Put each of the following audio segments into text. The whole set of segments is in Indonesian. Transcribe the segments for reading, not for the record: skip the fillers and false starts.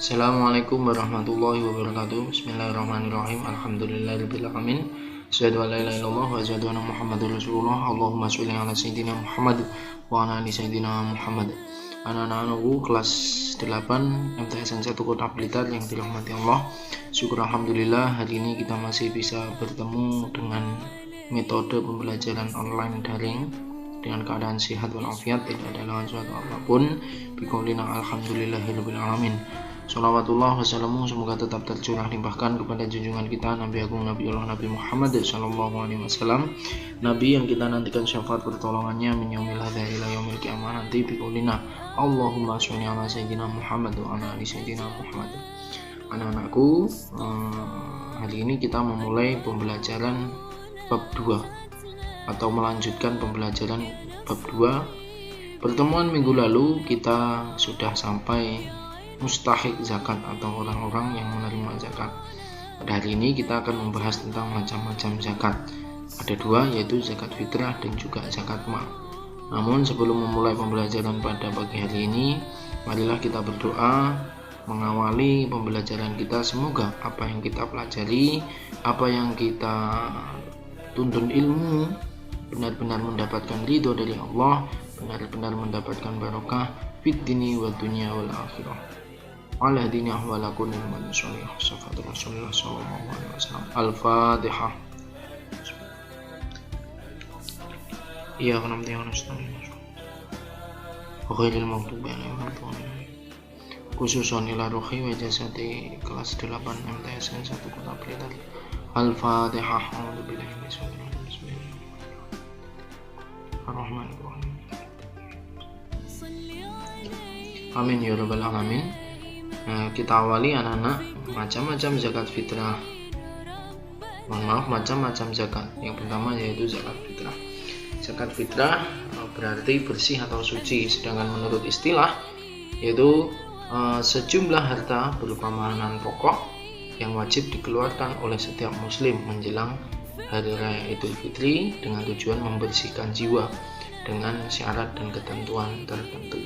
Assalamualaikum warahmatullahi wabarakatuh. Bismillahirrahmanirrahim. Alhamdulillahirabbil alamin. Asyhadu an la ilaha illallah wa asyhadu anna Muhammadar Rasulullah. Allahumma sholli ala sayyidina Muhammad wa ala ali sayyidina Muhammad. Anak-anakku kelas 8 MTSN 1 Kota Blitar yang dirahmati Allah. Syukur alhamdulillah hari ini kita masih bisa bertemu dengan metode pembelajaran online daring dengan keadaan sehat walafiat, tidak ada halangan suatu apapun. Biqaulina alhamdulillahirabbil alamin. Shalawatullah wassalamu semoga tetap tercurah limpahkan kepada junjungan kita Nabi Agung Nabiullah Nabi Muhammad sallallahu alaihi wasallam, Nabi yang kita nantikan syafaat pertolongannya min yaumil hadza ila yaumil qiyamah nanti. Biqaulina Allahumma sholli ala sayyidina Muhammad wa ala ali sayyidina Muhammad. Anak-anakku, hari ini kita memulai pembelajaran bab 2 atau melanjutkan pembelajaran bab 2. Pertemuan minggu lalu kita sudah sampai mustahik zakat atau orang-orang yang menerima zakat. Pada hari ini kita akan membahas tentang macam-macam zakat. Ada dua, yaitu zakat fitrah dan juga zakat mal. Namun sebelum memulai pembelajaran pada pagi hari ini, marilah kita berdoa mengawali pembelajaran kita. Semoga apa yang kita pelajari, apa yang kita tuntun ilmu benar-benar mendapatkan ridho dari Allah, benar-benar mendapatkan barokah fid dini wa dunya wal akhirah. Ala dini ahwala kulli man sholih safat Rasulullah sallallahu alaihi wasallam. Al-Fatihah. Iya kan namanya nasta'in. Ghairil maghdubi alaihim waladdallin. Khususan ila ruhi wa jasadi kelas 8 MTSN 1 Kota Blitar. Al-Fatihah. A'udzubillahi minasyaitonir rajim. Bismillahirrahmanirrahim. Amin ya rabbal alamin. Kita awali anak-anak macam-macam zakat fitrah. Macam-macam zakat. Yang pertama yaitu zakat fitrah. Zakat fitrah berarti bersih atau suci, sedangkan menurut istilah yaitu sejumlah harta berupa makanan pokok yang wajib dikeluarkan oleh setiap muslim menjelang hari raya Idul Fitri dengan tujuan membersihkan jiwa dengan syarat dan ketentuan tertentu.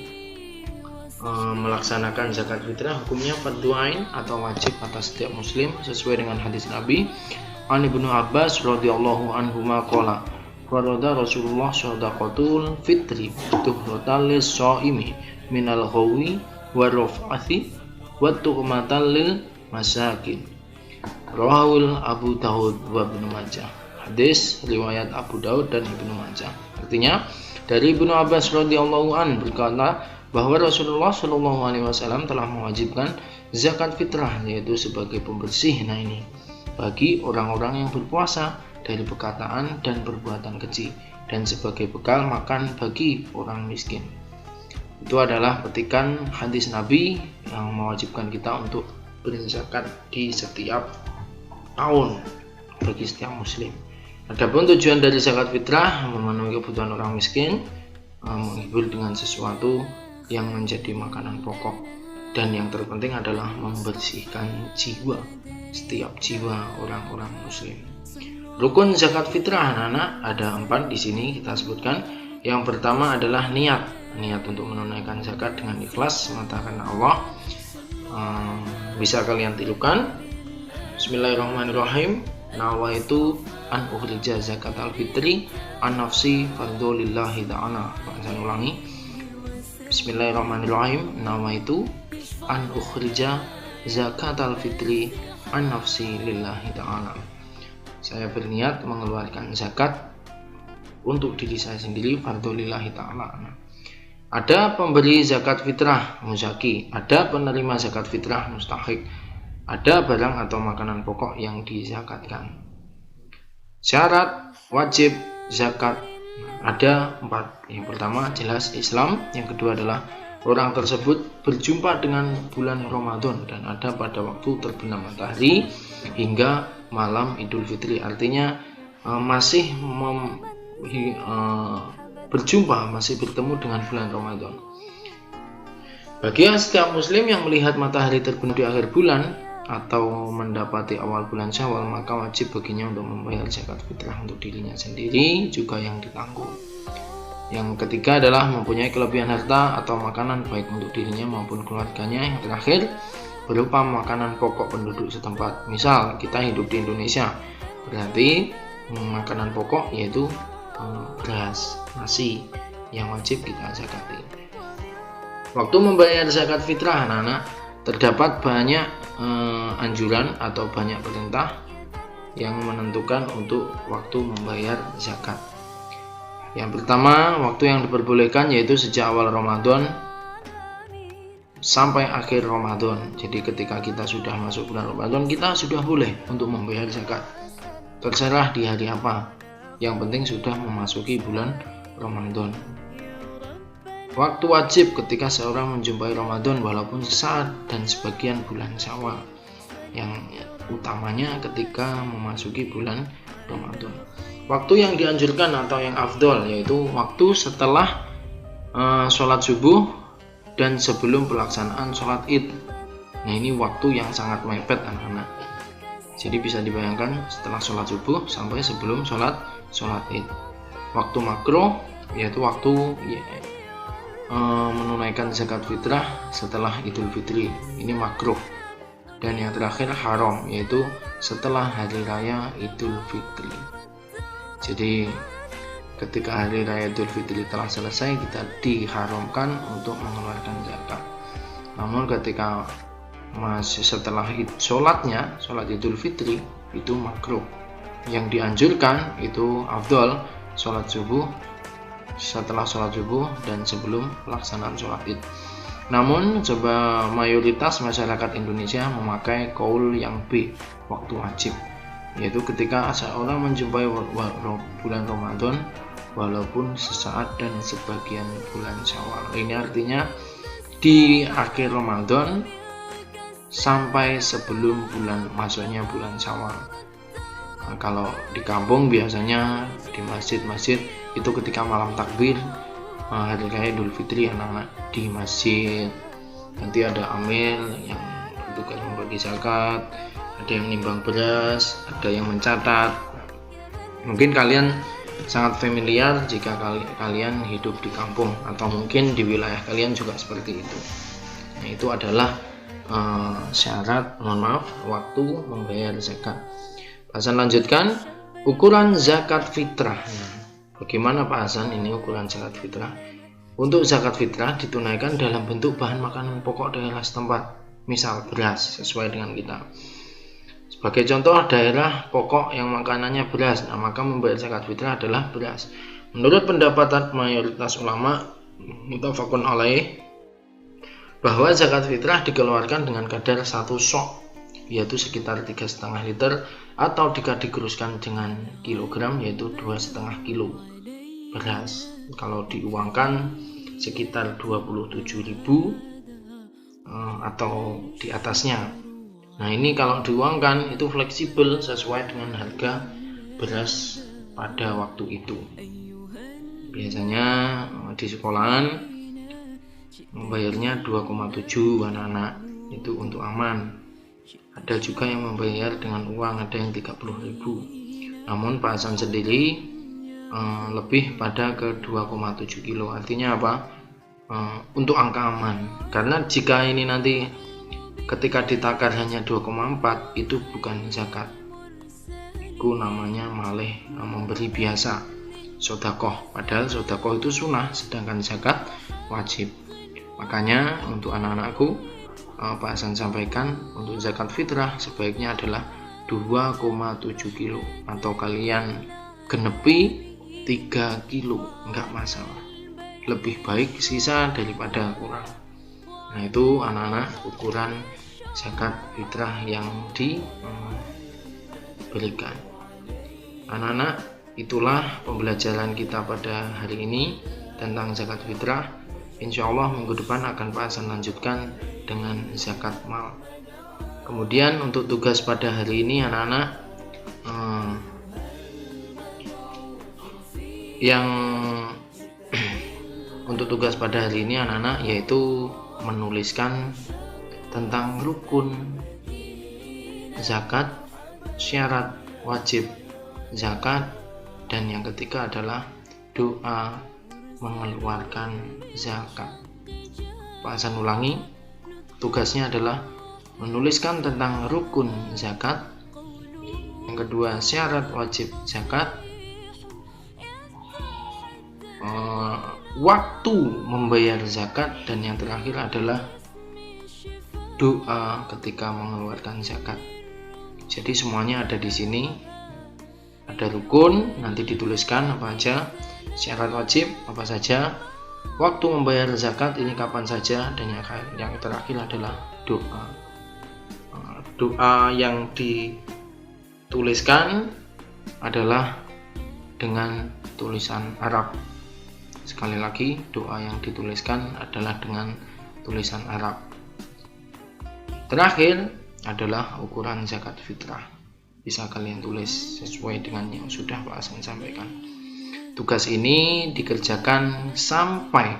Melaksanakan zakat fitrah hukumnya fardhu ain atau wajib atas setiap muslim sesuai dengan hadis Nabi An Ibnu Abbas radhiyallahu anhuma qala farada Rasulullah shadaqatul fitri tuhratan lis-shaimi minal ghawi wa raf'ati wa tuqmatan lil masakin. Rawahul Abu Daud wa Ibnu Majah. Hadis riwayat Abu Daud dan Ibnu Majah. Artinya dari Ibnu Abbas radhiyallahu an berkata bahwa Rasulullah Shallallahu alaihi wasallam telah mewajibkan zakat fitrah, yaitu sebagai pembersih bagi orang-orang yang berpuasa dari perkataan dan perbuatan keji, dan sebagai bekal makan bagi orang miskin. Itu adalah petikan hadis Nabi yang mewajibkan kita untuk berzakat di setiap tahun bagi setiap muslim. Adapun tujuan dari zakat fitrah memenuhi kebutuhan orang miskin, menghibur dengan sesuatu yang menjadi makanan pokok, dan yang terpenting adalah membersihkan jiwa, setiap jiwa orang-orang muslim. Rukun zakat fitrah anak-anak ada 4 di sini kita sebutkan. Yang pertama adalah niat untuk menunaikan zakat dengan ikhlas semata karena Allah. Bisa kalian tirukan. Bismillahirrahmanirrahim. Nawaitu an ukhrija zakatal fitri an nafsi fardhu lillahi ta'ala. Saya ulangi. Bismillahirrahmanirrahim. Nawaitu an ukhrija zakatal fitri an nafsi lillahi ta'ala. Saya berniat mengeluarkan zakat untuk diri saya sendiri, fardhu lillahi ta'ala. Ada pemberi zakat fitrah muzaki, ada penerima zakat fitrah mustahik, ada barang atau makanan pokok yang dizakatkan. Syarat wajib zakat ada 4. Yang pertama jelas Islam, yang kedua adalah orang tersebut berjumpa dengan bulan Ramadan dan ada pada waktu terbenam matahari hingga malam Idul Fitri, artinya masih berjumpa, masih bertemu dengan bulan Ramadan. Bagi setiap muslim yang melihat matahari terbenam di akhir bulan atau mendapati awal bulan Syawal, maka wajib baginya untuk membayar zakat fitrah untuk dirinya sendiri juga yang ditanggung. Yang ketiga adalah mempunyai kelebihan harta atau makanan baik untuk dirinya maupun keluarganya. Yang terakhir berupa makanan pokok penduduk setempat. Misal kita hidup di Indonesia, berarti makanan pokok yaitu beras, nasi yang wajib kita zakati. Waktu membayar zakat fitrah anak-anak, terdapat banyak anjuran atau banyak perintah yang menentukan untuk waktu membayar zakat. Yang pertama, waktu yang diperbolehkan yaitu sejak awal Ramadan sampai akhir Ramadan. Jadi ketika kita sudah masuk bulan Ramadan, kita sudah boleh untuk membayar zakat. Terserah di hari apa, yang penting sudah memasuki bulan Ramadan. Waktu wajib ketika seorang menjumpai Ramadan walaupun sesaat dan sebagian bulan Syawal, yang utamanya ketika memasuki bulan Ramadan. Waktu yang dianjurkan atau yang afdol yaitu waktu setelah sholat subuh dan sebelum pelaksanaan sholat id. Nah, ini waktu yang sangat mepet anak-anak. Jadi bisa dibayangkan setelah sholat subuh sampai sebelum sholat id. Waktu makruh yaitu waktu menunaikan zakat fitrah setelah Idul Fitri, ini makruh. Dan yang terakhir haram yaitu setelah hari raya Idul Fitri. Jadi ketika hari raya Idul Fitri telah selesai, kita diharamkan untuk mengeluarkan zakat. Namun ketika masih setelah sholat Idul Fitri, itu makruh. Yang dianjurkan itu afdol sholat subuh, setelah sholat subuh dan sebelum pelaksanaan sholat id. Namun coba mayoritas masyarakat Indonesia memakai qaul yang B, waktu wajib, yaitu ketika seorang menjumpai bulan Ramadan walaupun sesaat dan sebagian bulan Syawal. Ini artinya di akhir Ramadan sampai sebelum masuknya bulan Syawal. Nah, kalau di kampung biasanya di masjid-masjid itu ketika malam takbir hari raya Idul Fitri, anak-anak di masjid nanti ada amil yang bertugas membagi zakat, ada yang nimbang beras, ada yang mencatat. Mungkin kalian sangat familiar jika kalian hidup di kampung atau mungkin di wilayah kalian juga seperti itu. Nah, itu adalah syarat, waktu membayar zakat. Bahasan lanjutkan, ukuran zakat fitrah. Nah, bagaimana Pak Hasan ini ukuran zakat fitrah? Untuk zakat fitrah ditunaikan dalam bentuk bahan makanan pokok daerah setempat, misal beras sesuai dengan kita. Sebagai contoh, daerah pokok yang makanannya beras, nah maka membayar zakat fitrah adalah beras. Menurut pendapat mayoritas ulama muttafaqun alaih, bahwa zakat fitrah dikeluarkan dengan kadar 1 sok, yaitu sekitar 3,5 liter, atau jika digeruskan dengan kilogram yaitu 2,5 kilo beras. Kalau diuangkan sekitar 27.000 atau di atasnya. Nah, ini kalau diuangkan itu fleksibel sesuai dengan harga beras pada waktu itu. Biasanya di sekolahan membayarnya 2,7 anak-anak, itu untuk aman. Ada juga yang membayar dengan uang, ada yang 30.000. Namun Pak Hasan sendiri lebih pada ke 2,7 kilo. Artinya apa? Untuk angka aman. Karena jika ini nanti ketika ditakar hanya 2,4, itu bukan zakat. Itu namanya malih memberi biasa, sodakoh. Padahal sodakoh itu sunnah, sedangkan zakat wajib. Makanya untuk anak-anakku, Pak Hasan sampaikan untuk zakat fitrah sebaiknya adalah 2,7 kilo atau kalian genepi 3 kilo, enggak masalah. Lebih baik sisa daripada kurang. Nah, itu anak-anak ukuran zakat fitrah yang diberikan. Anak-anak, itulah pembelajaran kita pada hari ini tentang zakat fitrah. Insya Allah minggu depan akan Pak Hasan lanjutkan dengan zakat mal. Kemudian untuk tugas pada hari ini anak-anak, untuk tugas pada hari ini anak-anak yaitu menuliskan tentang rukun zakat, syarat wajib zakat, dan yang ketiga adalah doa mengeluarkan zakat. Pak Hasan ulangi, tugasnya adalah menuliskan tentang rukun zakat. Yang kedua, syarat wajib zakat. Waktu membayar zakat, dan yang terakhir adalah doa ketika mengeluarkan zakat. Jadi semuanya ada di sini. Ada rukun, nanti dituliskan apa aja, syarat wajib apa saja, waktu membayar zakat ini kapan saja, dan yang terakhir adalah doa. Doa yang dituliskan adalah dengan tulisan Arab. Sekali lagi, doa yang dituliskan adalah dengan tulisan Arab. Terakhir adalah ukuran zakat fitrah. Bisa kalian tulis sesuai dengan yang sudah Pak Hasan sampaikan. Tugas ini dikerjakan sampai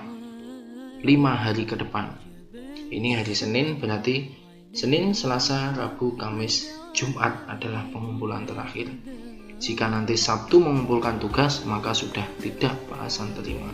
5 hari ke depan. Ini hari Senin, berarti Senin, Selasa, Rabu, Kamis, Jumat adalah pengumpulan terakhir. Jika nanti Sabtu mengumpulkan tugas, maka sudah tidak Pak Hasan terima.